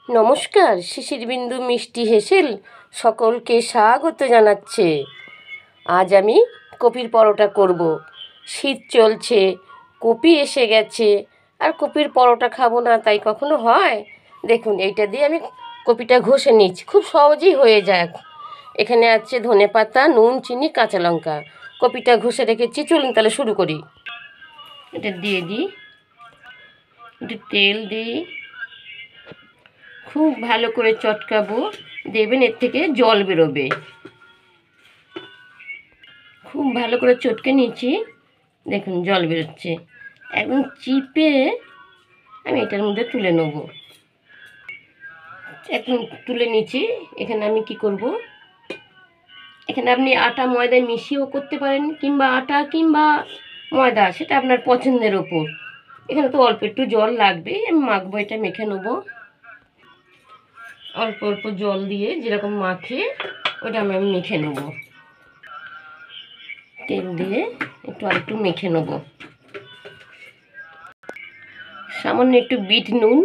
নমস্কার, শিশির বিন্দু মিষ্টি হেসেল সকলকে স্বাগত জানাচ্ছে। আজ আমি কপির পরোটা করব। শীত চলছে, কপি এসে গেছে, আর কপির পরোটা খাবো না তাই কখনো হয়? দেখুন, এইটা দিয়ে আমি কপিটা ঘষে নিচ্ছি, খুব সহজেই হয়ে যায়। এখানে আছে ধনেপাতা, নুন, চিনি, কাঁচা লঙ্কা। কপিটা ঘষে রেখেছি, চলুন তাহলে শুরু করি। এটা দিয়ে দিই, একটু তেল দিই, খুব ভালো করে চটকাবো, দেখবেন এর থেকে জল বেরোবে। খুব ভালো করে চটকে নিচ্ছি, দেখুন জল বেরোচ্ছে। একদম চিপে আমি এটার মধ্যে তুলে নেব। একদম তুলে নিচ্ছি। এখানে আমি কি করব, এখানে আপনি আটা ময়দায় মিশিয়েও করতে পারেন, কিংবা আটা কিংবা ময়দা, সেটা আপনার পছন্দের ওপর। এখানে তো অল্প একটু জল লাগবে, আমি মাখবো, এটা মেখে নেবো। অল্প অল্প জল দিয়ে যেরকম মাখে ওটা আমি মেখে নেব। তেল দিয়ে একটু আর একটু মেখে নেব। সামান্য একটু বিট নুন,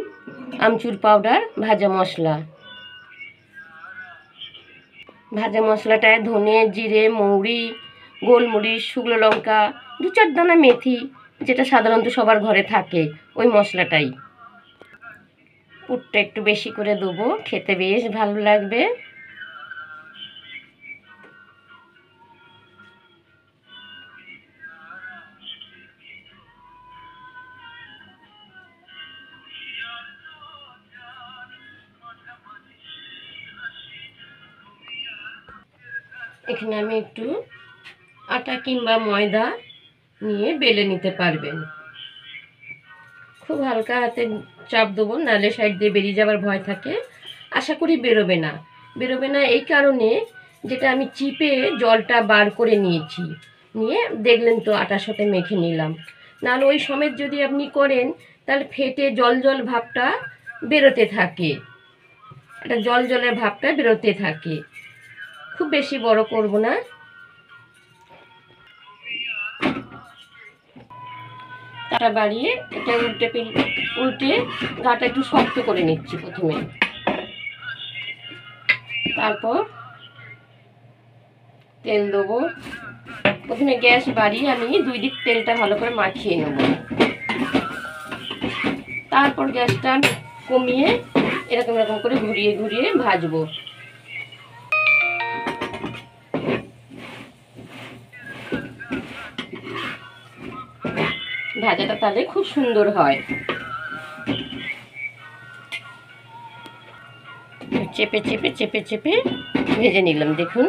আমচুর পাউডার, ভাজা মশলা। ভাজা মশলাটায় ধনে, জিরে, মৌরি, গোলমরিচ, শুকনো লঙ্কা, 2-4 দানা মেথি, যেটা সাধারণত সবার ঘরে থাকে, ওই মশলাটাই। পুরটা একটু বেশি করে দেবো, খেতে বেশ ভালো লাগবে। এখানে আমি একটু আটা কিংবা ময়দা নিয়ে বেলে নিতে পারবেন। খুব হালকা হাতে চাপ দেবো, নাহলে সাইড দিয়ে বেরিয়ে যাওয়ার ভয় থাকে। আশা করি বেরোবে না। বেরোবে না এই কারণে, যেটা আমি চিপে জলটা বার করে নিয়েছি, নিয়ে দেখলেন তো আটার সাথে মেখে নিলাম। নাহলে ওই সমেত যদি আপনি করেন তাহলে ফেটে জল জল ভাবটা বেরোতে থাকে, একটা জল জলের ভাবটা বেরোতে থাকে। খুব বেশি বড় করব না। তাটা বাড়িয়ে এটা উল্টে গাটা একটু শক্ত করে নিচ্ছি প্রথমে। তারপর তেল দেবো। প্রথমে গ্যাস বাড়িয়ে আমি 2 দিক তেলটা ভালো করে মাখিয়ে নেব। তারপর গ্যাসটা কমিয়ে এরকম এরকম করে ঘুরিয়ে ঘুরিয়ে ভাজবো। ভাজাটা তাহলে খুব সুন্দর হয়। চেপে চেপে চেপে চেপে ভেজে নিলাম। দেখুন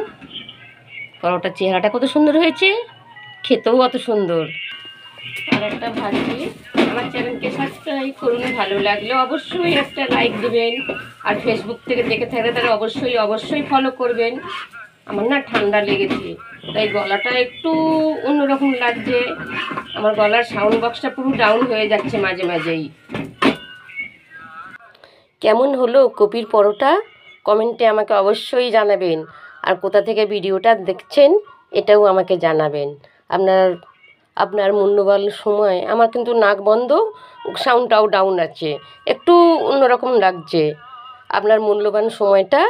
পরোটার চেহারাটা কত সুন্দর হয়েছে, খেতেও অত সুন্দর। আর একটা ভাজি। আমার চ্যানেলকে সাবস্ক্রাইব করুন, ভালো লাগলে অবশ্যই একটা লাইক দেবেন, আর ফেসবুক থেকে দেখে থাকলে তারা অবশ্যই ফলো করবেন। আমার না ঠান্ডা লেগেছে, তাই গলাটা একটু অন্যরকম লাগছে। আমার গলার সাউন্ড বক্সটা পুরো ডাউন হয়ে যাচ্ছে মাঝে মাঝেই। কেমন হলো কপির পরোটা কমেন্টে আমাকে অবশ্যই জানাবেন, আর কোথা থেকে ভিডিওটা দেখছেন এটাও আমাকে জানাবেন। আপনার মূল্যবান সময়। আমার কিন্তু নাক বন্ধ, সাউন্ডটাও ডাউন আছে, একটু অন্যরকম লাগছে। আপনার মূল্যবান সময়টা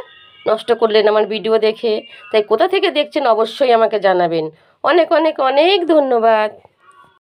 নষ্ট করলেন আমার ভিডিও দেখে, তাই কোথা থেকে দেখছেন অবশ্যই আমাকে জানাবেন। অনেক অনেক অনেক ধন্যবাদ।